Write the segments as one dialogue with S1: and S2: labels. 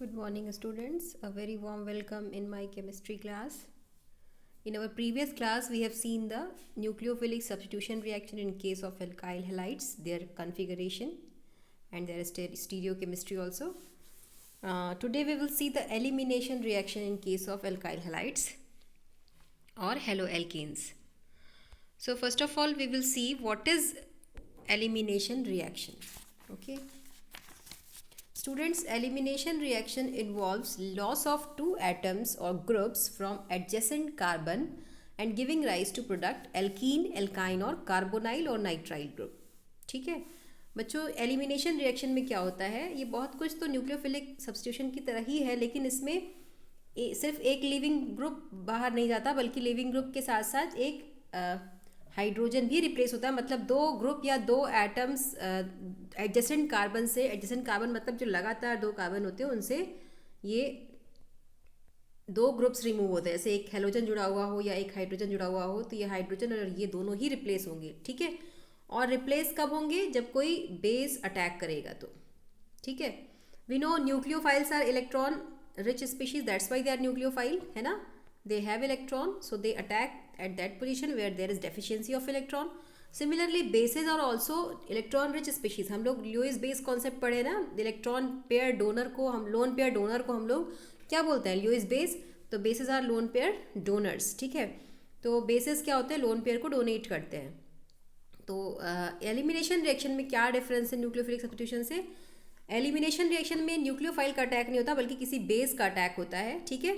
S1: Good morning, students. A very warm welcome in my chemistry class. In our previous class, we have seen the nucleophilic substitution reaction in case of alkyl halides, their configuration, and their stereochemistry also. Today, we will see the elimination reaction in case of alkyl halides or haloalkanes. So, first of all, we will see what is elimination reaction. Okay. Students, elimination reaction involves loss of two atoms or groups from adjacent carbon and giving rise to product alkene, alkyne और carbonyl और nitrile group. ठीक है बच्चों, elimination reaction में क्या होता है, ये बहुत कुछ तो न्यूक्लियोफिलिक सब्स्टिट्यूशन की तरह ही है, लेकिन इसमें सिर्फ एक लिविंग ग्रुप बाहर नहीं जाता, बल्कि लिविंग ग्रुप के साथ साथ एक हाइड्रोजन भी रिप्लेस होता है. मतलब दो ग्रुप या दो एटम्स एडजेसेंट कार्बन से, एडजेसेंट कार्बन मतलब जो लगातार दो कार्बन होते हैं उनसे ये दो ग्रुप्स रिमूव होते हैं. जैसे एक हेलोजन जुड़ा हुआ हो या एक हाइड्रोजन जुड़ा हुआ हो, तो ये हाइड्रोजन और ये दोनों ही रिप्लेस होंगे. ठीक है, और रिप्लेस कब होंगे, जब कोई बेस अटैक करेगा तो. ठीक है, we know nucleophiles are electron rich species, that's why they are nucleophile, है ना. They have electron, so they attack at that position where there is deficiency of electron. Similarly, bases are also electron rich species. हम लोग Lewis base concept पढ़े ना, electron pair donor को हम lone pair donor को हम लोग क्या बोलते हैं, ल्यूइस बेस. तो bases are lone pair donors. ठीक है, तो बेसेस क्या होते हैं, लोन पेयर को डोनेट करते हैं. तो एलिमिनेशन रिएक्शन में क्या डिफरेंस है न्यूक्लियोफिलिक सब्स्टिट्यूशन से. एलिमिनेशन रिएक्शन में न्यूक्लियोफाइल का अटैक नहीं होता, बल्कि किसी बेस का अटैक होता है. ठीक है,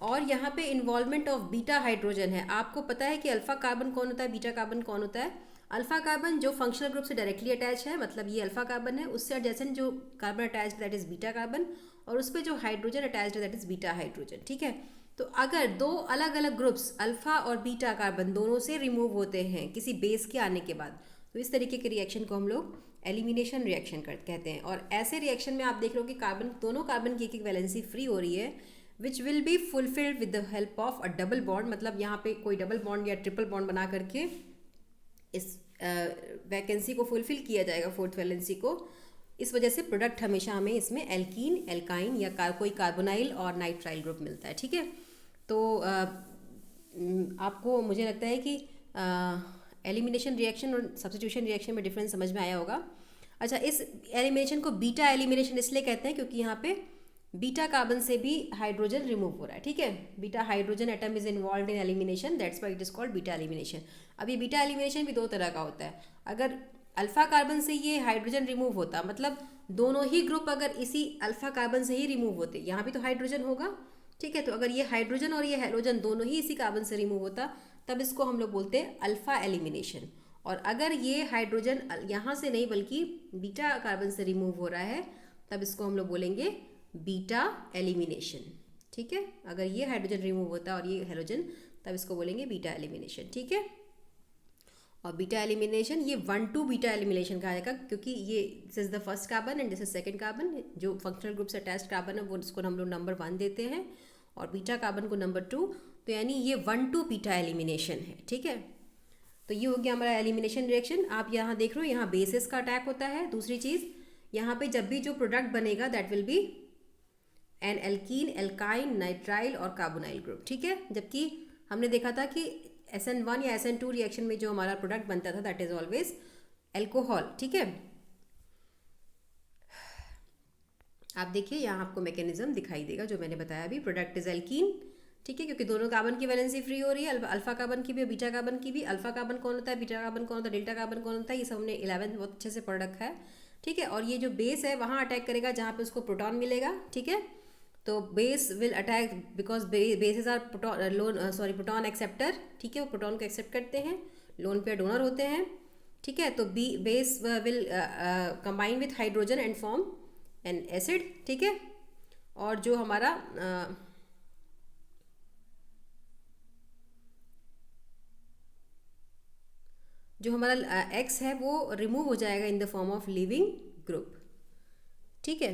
S1: और यहाँ पे इन्वॉल्वमेंट ऑफ बीटा हाइड्रोजन है. आपको पता है कि अल्फा कार्बन कौन होता है, बीटा कार्बन कौन होता है. अल्फा कार्बन जो फंक्शनल ग्रुप से डायरेक्टली अटैच है, मतलब ये अल्फा कार्बन है, उससे एडजेसेंट जो carbon attach that is beta carbon, और उस पर जो हाइड्रोजन अटैच है दैट इज बीटा हाइड्रोजन. ठीक है, तो अगर दो अलग अलग ग्रुप्स अल्फा और बीटा कार्बन दोनों से रिमूव होते हैं किसी बेस के आने के बाद, तो इस तरीके के रिएक्शन को हम लोग एलिमिनेशन रिएक्शन कहते हैं. और ऐसे रिएक्शन में आप देख लो कि कार्बन, दोनों कार्बन की एक वैलेंसी फ्री हो रही है, which will be fulfilled with the help of a double bond. मतलब यहाँ पे कोई डबल बॉन्ड या ट्रिपल बॉन्ड बना करके इस वैकेंसी को फुलफिल किया जाएगा, फोर्थ वैलेंसी को. इस वजह से प्रोडक्ट हमेशा हमें इसमें एल्कीन, एल्काइन या कोई कार्बोनाइल और नाइट्राइल ग्रुप मिलता है. ठीक है, तो आपको मुझे लगता है कि एलिमिनेशन रिएक्शन और सब्स्टिट्यूशन रिएक्शन में डिफरेंस समझ में आया होगा. अच्छा, इस एलिमिनेशन को बीटा एलिमिनेशन इसलिए कहते हैं क्योंकि यहाँ पे बीटा कार्बन से भी हाइड्रोजन रिमूव हो रहा है. ठीक है, beta hydrogen atom is involve in elimination, that's why it is called beta elimination. अब ये बीटा एलिमिनेशन भी दो तरह का होता है. अगर अल्फा कार्बन से ये हाइड्रोजन रिमूव होता, मतलब दोनों ही ग्रुप अगर इसी अल्फा कार्बन से ही रिमूव होते, यहाँ भी तो हाइड्रोजन होगा. ठीक है, तो अगर ये हाइड्रोजन और ये हेलोजन दोनों ही इसी कार्बन से रिमूव होता, तब इसको हम लोग बोलते हैं अल्फा एलिमिनेशन. और अगर ये हाइड्रोजन यहाँ से नहीं बल्कि बीटा कार्बन से रिमूव हो रहा है, तब इसको हम लोग बोलेंगे बीटा एलिमिनेशन. ठीक है, अगर ये हाइड्रोजन रिमूव होता है और ये हेलोजन, तब इसको बोलेंगे बीटा एलिमिनेशन. ठीक है, और बीटा एलिमिनेशन ये 1-2 बीटा एलिमिनेशन कहा जाएगा, क्योंकि ये this is the first carbon and this is second carbon. जो फंक्शनल ग्रुप से अटैच्ड कार्बन है वो इसको हम लोग नंबर 1 देते हैं और बीटा कार्बन को नंबर 2. तो यानी ये 1-2 बीटा एलिमिनेशन है. ठीक है, तो ये हो गया हमारा एलिमिनेशन रिएक्शन. आप यहाँ देख रहे हो, यहाँ बेसिस का अटैक होता है. दूसरी चीज़, यहाँ पे जब भी जो प्रोडक्ट बनेगा that will be N alkene, alkyne, nitrile और कार्बोनाइल ग्रुप. ठीक है, जबकि हमने देखा था कि SN1 या SN2 रिएक्शन में जो हमारा प्रोडक्ट बनता था दैट इज ऑलवेज एल्कोहल. ठीक है, आप देखिए यहाँ आपको मैकेनिज्म दिखाई देगा जो मैंने बताया अभी. Product is alkene. ठीक है, क्योंकि दोनों कार्बन की वैलेंसी फ्री हो रही है, अल्फा कार्बन की भी, बीटा कार्बन की भी. अल्फा कार्बन कौन होता है, बीटा कार्बन कौन होता है, डेल्टा कार्बन कौन होता है, ये सब हमने 11th बहुत अच्छे से पढ़ रखा है. ठीक है, और ये जो बेस है वहाँ अटैक करेगा जहाँ पे उसको प्रोटॉन मिलेगा. ठीक है, तो base will attack because bases are proton acceptor. ठीक है, वो प्रोटॉन को एक्सेप्ट करते हैं, लोन पेयर डोनर होते हैं. ठीक है, तो base will combine with hydrogen and form an acid. ठीक है, और जो हमारा X है वो रिमूव हो जाएगा in the form of leaving group. ठीक है,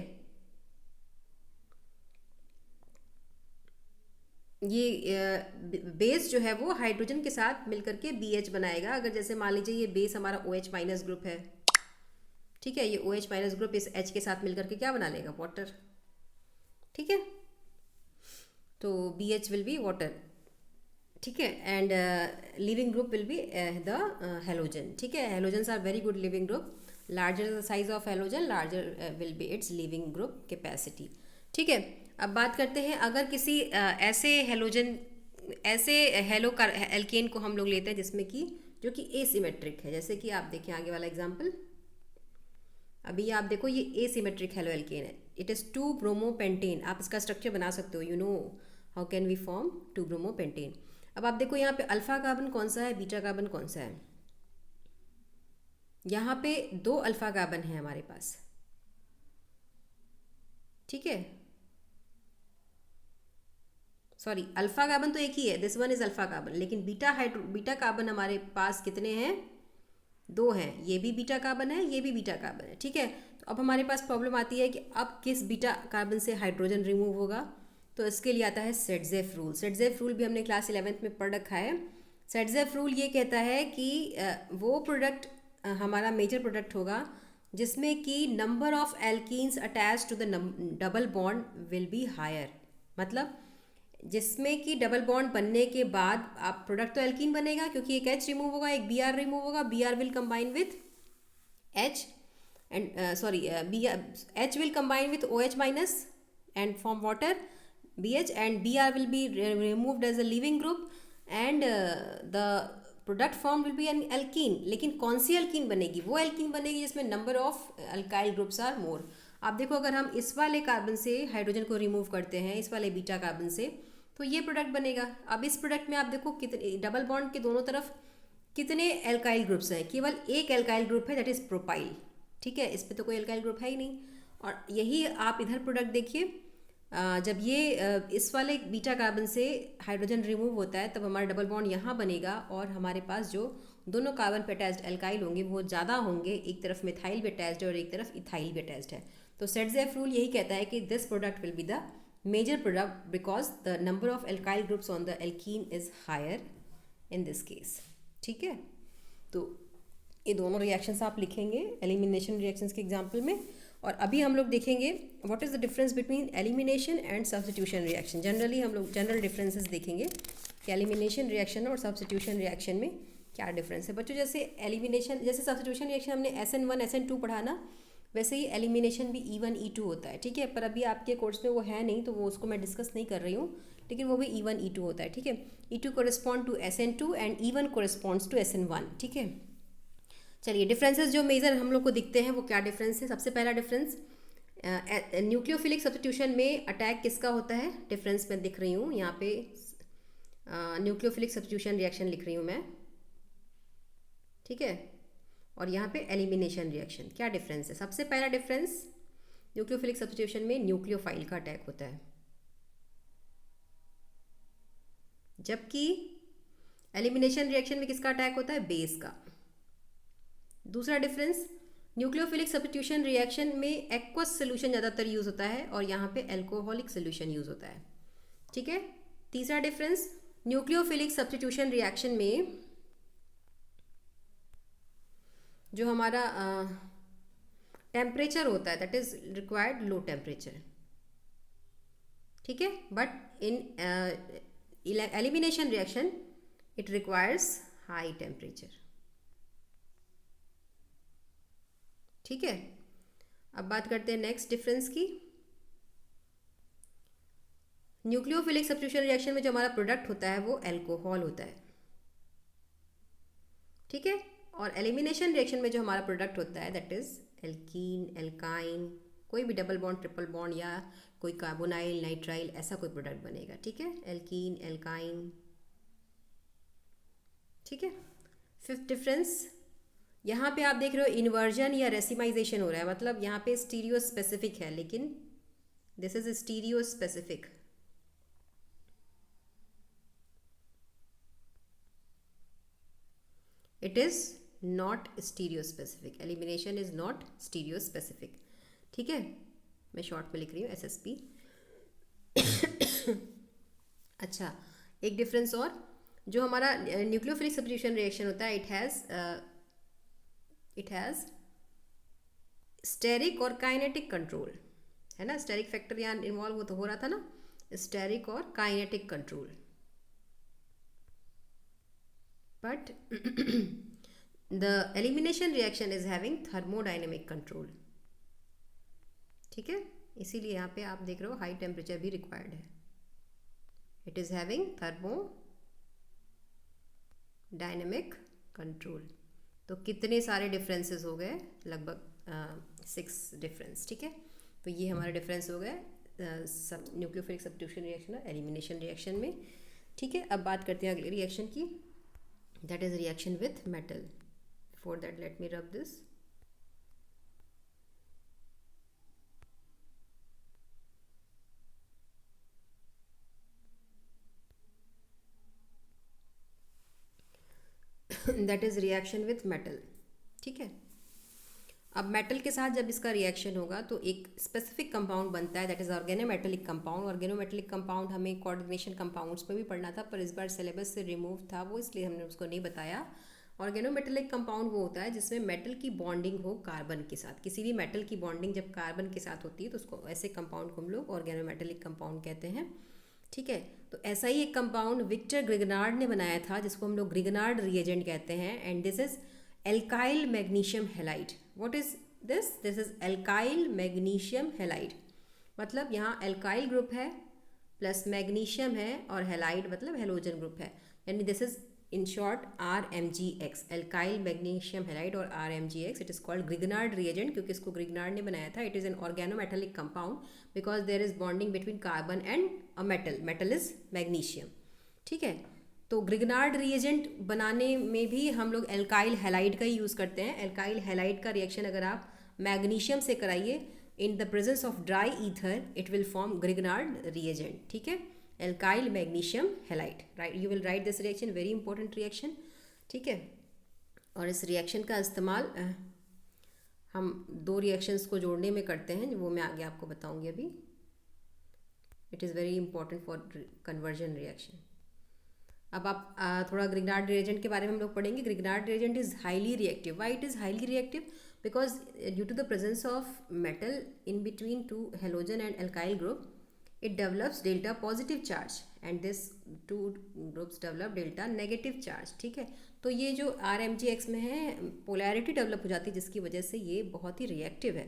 S1: ये बेस जो है वो हाइड्रोजन के साथ मिलकर के BH बनाएगा. अगर जैसे मान लीजिए ये बेस हमारा OH माइनस ग्रुप है. ठीक है, ये OH माइनस ग्रुप इस H के साथ मिलकर के क्या बना लेगा, वाटर. ठीक है, तो BH विल बी वाटर, ठीक है, and leaving group will be the halogen, ठीक है. Halogens are very good leaving group. Larger the size of halogen, larger will be its leaving group capacity, ठीक है. अब बात करते हैं, अगर किसी ऐसे हेलोजन, ऐसे हेलो एल्केन को हम लोग लेते हैं जिसमें कि जो कि एसिमेट्रिक है, जैसे कि आप देखें आगे वाला एग्जाम्पल. अभी आप देखो ये एसिमेट्रिक हेलो एल्केन है. इट इज़ 2-ब्रोमोपेंटेन. आप इसका स्ट्रक्चर बना सकते हो. You know how can we form 2-ब्रोमोपेंटेन. अब आप देखो यहाँ पे अल्फा कार्बन कौन सा है, बीटा कार्बन कौन सा है. यहाँ पे 2 अल्फा कार्बन है हमारे पास, ठीक है. सॉरी, अल्फा कार्बन तो एक ही है, this one is alpha carbon, लेकिन बीटा कार्बन हमारे पास कितने हैं, 2 हैं. ये भी बीटा कार्बन है, ये भी बीटा कार्बन है, ठीक है. तो अब हमारे पास प्रॉब्लम आती है कि अब किस बीटा कार्बन से हाइड्रोजन रिमूव होगा. तो इसके लिए आता है सेटजेफ रूल. सेटजेफ रूल भी हमने क्लास 11th में पढ़ रखा है. सेटजेफ रूल ये कहता है कि वो प्रोडक्ट हमारा मेजर प्रोडक्ट होगा जिसमें कि number of alkenes attach to the double bond will be higher. मतलब जिसमें कि डबल बॉन्ड बनने के बाद आप प्रोडक्ट तो एल्कीन बनेगा, क्योंकि एक H रिमूव होगा, एक Br रिमूव होगा. Br will combine with H and H will combine with OH minus and form water BH, and Br will be removed as a leaving group and the product form will be an alkene. लेकिन कौन सी alkene बनेगी, वो alkene बनेगी जिसमें number of alkyl groups are more. आप देखो अगर हम इस वाले कार्बन से हाइड्रोजन को रिमूव करते हैं, इस वाले बीटा कार्बन से, तो ये प्रोडक्ट बनेगा. अब इस प्रोडक्ट में आप देखो कितने डबल बॉन्ड के दोनों तरफ कितने एल्काइल ग्रुप्स हैं, केवल एक एल्काइल ग्रुप है, दैट इज़ प्रोपाइल, ठीक है. इस पर तो कोई एल्काइल ग्रुप है ही नहीं. और यही आप इधर प्रोडक्ट देखिए, जब ये इस वाले बीटा कार्बन से हाइड्रोजन रिमूव होता है तब हमारा डबल बॉन्ड यहाँ बनेगा और हमारे पास जो दोनों कार्बन पे अटैच्ड एल्काइल होंगे वो ज़्यादा होंगे. एक तरफ मिथाइल भी अटैच्ड है और एक तरफ इथाइल भी अटैच्ड है. तो सेटजेफ रूल यही कहता है कि this product will be the major product because the number of alkyl groups on the alkene is higher in this case, ठीक है. तो ये दोनों रिएक्शंस आप लिखेंगे एलिमिनेशन रिएक्शंस के एग्जाम्पल में. और अभी हम लोग देखेंगे what is the difference between elimination and substitution reaction. Generally हम लोग जनरल डिफरेंसेस देखेंगे कि एलिमिनेशन रिएक्शन और सब्स्टिट्यूशन रिएक्शन में क्या डिफरेंस है. बच्चों जैसे एलिमिनेशन, जैसे सब्स्टिट्यूशन रिएक्शन हमने SN1 SN2 पढ़ा ना, वैसे ही एलिमिनेशन भी E1 E2 होता है, ठीक है. पर अभी आपके कोर्स में वो है नहीं तो वो उसको मैं डिस्कस नहीं कर रही हूँ, लेकिन वो भी E1 E2 होता है, ठीक है. E2 correspond to SN2 and E1 corresponds to SN1, ठीक है. चलिए डिफरेंसेस जो मेजर हम लोग को दिखते हैं वो क्या डिफरेंस है. सबसे पहला डिफरेंस, न्यूक्लियोफिलिक सब्स्टिट्यूशन में अटैक किसका होता है, डिफरेंस मैं दिख रही हूँ यहाँ पे. न्यूक्लियोफिलिक सब्स्टिट्यूशन रिएक्शन लिख रही हूँ मैं, ठीक है. और यहाँ पे एलिमिनेशन रिएक्शन, क्या डिफरेंस है. सबसे पहला डिफरेंस, न्यूक्लियोफिलिक सब्स्टिट्यूशन में न्यूक्लियोफाइल का अटैक होता है, जबकि एलिमिनेशन रिएक्शन में किसका अटैक होता है, बेस का. दूसरा डिफरेंस, न्यूक्लियोफिलिक सब्स्टिट्यूशन रिएक्शन में एक्वस सोल्यूशन ज़्यादातर यूज़ होता है और यहाँ पे एल्कोहलिक सोल्यूशन यूज़ होता है, ठीक है. तीसरा डिफरेंस, न्यूक्लियोफिलिक सब्स्टिट्यूशन रिएक्शन में जो हमारा टेम्परेचर होता है that is required low temperature, ठीक है. But in elimination reaction it requires high temperature, ठीक है. अब बात करते हैं नेक्स्ट डिफरेंस की. न्यूक्लियोफिलिक सब्स्टिट्यूशन रिएक्शन में जो हमारा प्रोडक्ट होता है वो अल्कोहल होता है, ठीक है. और एलिमिनेशन रिएक्शन में जो हमारा प्रोडक्ट होता है दैट इज एल्कीन, एल्काइन, कोई भी डबल बॉन्ड, ट्रिपल बॉन्ड या कोई कार्बोनाइल, नाइट्राइल, ऐसा कोई प्रोडक्ट बनेगा, ठीक है. एल्कीन, एल्काइन, ठीक है. फिफ्थ डिफरेंस, यहाँ पे आप देख रहे हो इन्वर्जन या रेसिमाइजेशन हो रहा है, मतलब यहाँ पे स्टीरियो स्पेसिफिक है, लेकिन this is stereo specific, it is not stereo specific. Elimination is not stereo specific, ठीक है. मैं शॉर्ट में लिख रही हूँ SSP. अच्छा, एक डिफरेंस और, जो हमारा न्यूक्लियोफिलिक सब्स्टिट्यूशन रिएक्शन होता है इट हैज़ स्टेरिक और काइनेटिक कंट्रोल, है ना, स्टेरिक फैक्टर यहाँ इन्वॉल्व हो रहा था ना, स्टेरिक और kinetic control. But the elimination reaction is having thermodynamic control, ठीक है, इसीलिए यहाँ पे आप देख रहे हो हाई टेम्परेचर भी रिक्वायर्ड है। It is having thermodynamic control. तो कितने सारे डिफरेंसेस हो गए, लगभग 6 डिफरेंस, ठीक है। तो ये हमारे डिफरेंस हो गए न्यूक्लियोफिलिक सब्स्टिट्यूशन रिएक्शन और एलिमिनेशन रिएक्शन में, ठीक है। अब बात करते हैं अगले रिएक्शन की, that is reaction with metal. Before that let me rub this. That is reaction with metal, ठीक है। अब मेटल के साथ जब इसका रिएक्शन होगा तो एक स्पेसिफिक कंपाउंड बनता है, that is organometallic compound. Organometallic compound हमें कोऑर्डिनेशन कंपाउंड्स में भी पढ़ना था, पर इस बार सिलेबस से रिमूव था वो, इसलिए हमने उसको नहीं बताया। ऑर्गेनोमेटेलिक कंपाउंड वो होता है जिसमें मेटल की बॉन्डिंग हो कार्बन के साथ। किसी भी मेटल की बॉन्डिंग जब कार्बन के साथ होती है तो उसको, ऐसे कंपाउंड को हम लोग ऑर्गेनोमेटेलिक कंपाउंड कहते हैं, ठीक है। तो ऐसा ही एक कंपाउंड विक्टर ग्रिगनार्ड ने बनाया था जिसको हम लोग ग्रिगनार्ड रिएजेंट कहते हैं, and this is alkyl magnesium halide. What is this? This is alkyl magnesium halide. मतलब यहाँ एल्काइल ग्रुप है प्लस मैग्नीशियम है और हैलाइड मतलब हेलोजन ग्रुप है, यानी this is in short RMgX, alkyl magnesium halide और RMgX। It is called Grignard reagent क्योंकि इसको ग्रिगनार्ड ने बनाया था। It is an organometallic compound because there is bonding between carbon and a metal, metal is magnesium, ठीक है। तो Grignard reagent बनाने में भी हम लोग एल्काइल हैलाइड का ही यूज़ करते हैं। एल्काइल हैलाइड का रिएक्शन अगर आप मैग्नीशियम से कराइए in the presence of dry ether, it will form Grignard reagent, ठीक है, alkyl magnesium halide, right. You will write this reaction, very important reaction, ठीक है। और इस रिएक्शन का इस्तेमाल हम 2 रिएक्शंस को जोड़ने में करते हैं, वो मैं आगे आपको बताऊंगी अभी। It is very important for conversion reaction. अब आप थोड़ा ग्रिगनार्ड रिएजेंट के बारे में हम लोग पढ़ेंगे। Grignard reagent is highly reactive. Why it is highly reactive? Because due to the presence of metal in between 2 halogen and alkyl group, it develops delta positive charge and this 2 groups develop delta negative charge, ठीक है। तो ये जो RMgX में है polarity develop हो जाती है जिसकी वजह से ये बहुत ही रिएक्टिव है।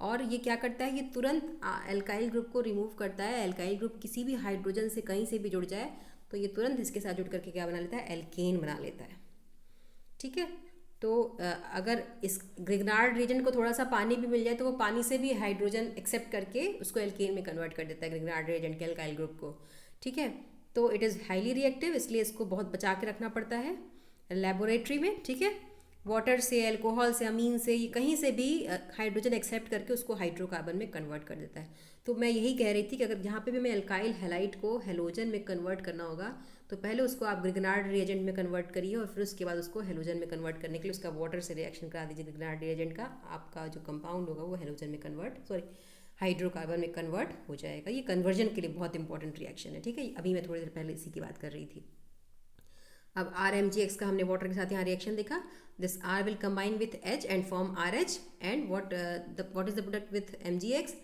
S1: और ये क्या करता है, ये तुरंत एल्काइल ग्रुप को रिमूव करता है। एल्काइल ग्रुप किसी भी हाइड्रोजन से कहीं से भी जुड़ जाए तो ये तुरंत इसके साथ जुड़ करके क्या बना लेता है, एल्केन बना लेता है, ठीक है। तो अगर इस ग्रिगनार्ड रिएजेंट को थोड़ा सा पानी भी मिल जाए तो वो पानी से भी हाइड्रोजन एक्सेप्ट करके उसको एल्केन में कन्वर्ट कर देता है, ग्रिगनार्ड रिएजेंट के एल्काइल ग्रुप को, ठीक है। तो इट इज़ हाईली रिएक्टिव, इसलिए इसको बहुत बचा के रखना पड़ता है लेबोरेटरी में, ठीक है। वाटर से, अल्कोहल से, अमीन से, ये कहीं से भी हाइड्रोजन एक्सेप्ट करके उसको हाइड्रोकार्बन में कन्वर्ट कर देता है। तो मैं यही कह रही थी कि अगर जहाँ पे भी हमें एल्काइल हैलाइड को हेलोजन में कन्वर्ट करना होगा तो पहले उसको आप ग्रिगनार्ड रिएजेंट में कन्वर्ट करिए और फिर उसके बाद उसको हेलोजन में कन्वर्ट करने के लिए उसका वाटर से रिएक्शन करा दीजिए। ग्रिगनार्ड रिएजेंट का आपका जो कंपाउंड होगा वो हेलोजन में हाइड्रोकार्बन में कन्वर्ट हो जाएगा। ये कन्वर्जन के लिए बहुत इंपॉर्टेंट रिएक्शन है, ठीक है। अभी मैं थोड़ी देर पहले इसी की बात कर रही थी। अब RMgX का हमने वाटर के साथ यहाँ रिएक्शन देखा। This R will combine with H and form RH, and what is the product with MgX?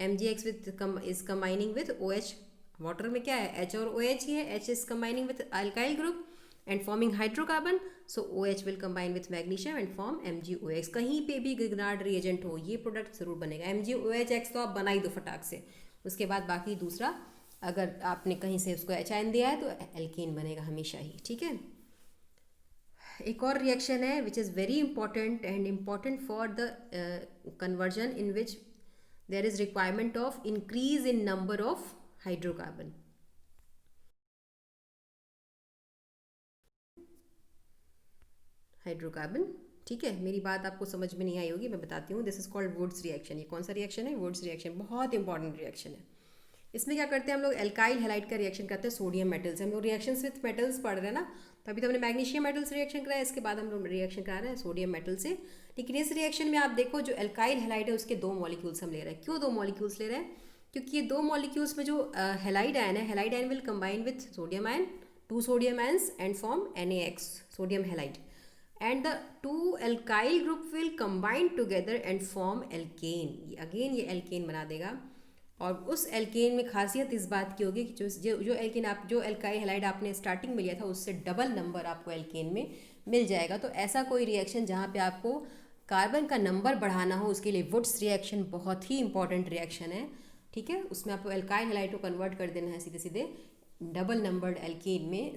S1: MgX is combining with OH। Water में क्या है, H और OH ही है। H is combining with alkyl group and forming hydrocarbon, so OH will combine with magnesium and form MgOH। कहीं पे भी Grignard reagent हो ये प्रोडक्ट जरूर बनेगा। MgOHX तो आप बना ही दो फटाक से, उसके बाद बाकी दूसरा अगर आपने कहीं से उसको एचाइन दिया है तो एल्केन बनेगा हमेशा ही, ठीक है। एक और रिएक्शन है which is very important and important for the conversion in which there is requirement of increase in number of hydrocarbon. ठीक है, मेरी बात आपको समझ में नहीं आई होगी, मैं बताती हूँ। This is called Wurtz reaction. ये कौन सा रिएक्शन है? वुड्स रिएक्शन, बहुत इंपॉर्टेंट रिएक्शन है। इसमें क्या करते हैं हम लोग, एल्काइल हैलाइड का रिएक्शन करते हैं सोडियम मेटल से। हम लोग रिएक्शंस विथ मेटल्स पढ़ रहे हैं ना, तो अभी तो हमने मैग्नीशियम मेटल से रिएक्शन कराया, इसके बाद हम लोग रिएक्शन करा रहे हैं सोडियम मेटल से। लेकिन इस रिएक्शन में आप देखो जो एल्काइल हैलाइड है उसके 2 मॉलिक्यूल्स हम ले रहे हैं। क्यों 2 मॉलिक्यूल्स ले रहे हैं? क्योंकि ये 2 मॉलिक्यूल्स में जो हैलाइड आयन है, halide ion will combine with sodium ion, 2 sodium ions and form NaX, sodium halide. And the two alkyl group will combine together and form alkane. Again ये एल्केन बना देगा। और उस एल्केन में खासियत इस बात की होगी कि जो एल्केन आप जो एल्काइल हैलाइड आपने स्टार्टिंग में लिया था उससे डबल नंबर आपको एल्केन में मिल जाएगा। तो ऐसा कोई रिएक्शन जहाँ पे आपको कार्बन का नंबर बढ़ाना हो, उसके लिए वुड्स रिएक्शन बहुत ही इंपॉर्टेंट रिएक्शन है। ठीक है, उसमें आपको एल्काइल हैलाइड को कन्वर्ट कर देना है सीधे सीधे डबल नंबर्ड एल्केन में,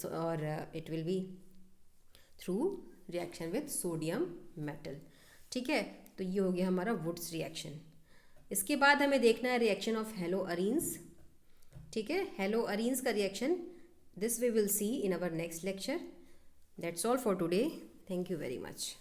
S1: और it will be through reaction with sodium metal. ठीक है, तो ये हो गया हमारा वुड्स रिएक्शन। इसके बाद हमें देखना है रिएक्शन ऑफ हेलो अरीन्स। ठीक है, हेलो अरीन्स का reaction this we will see in our next lecture. That's all for today. Thank you very much.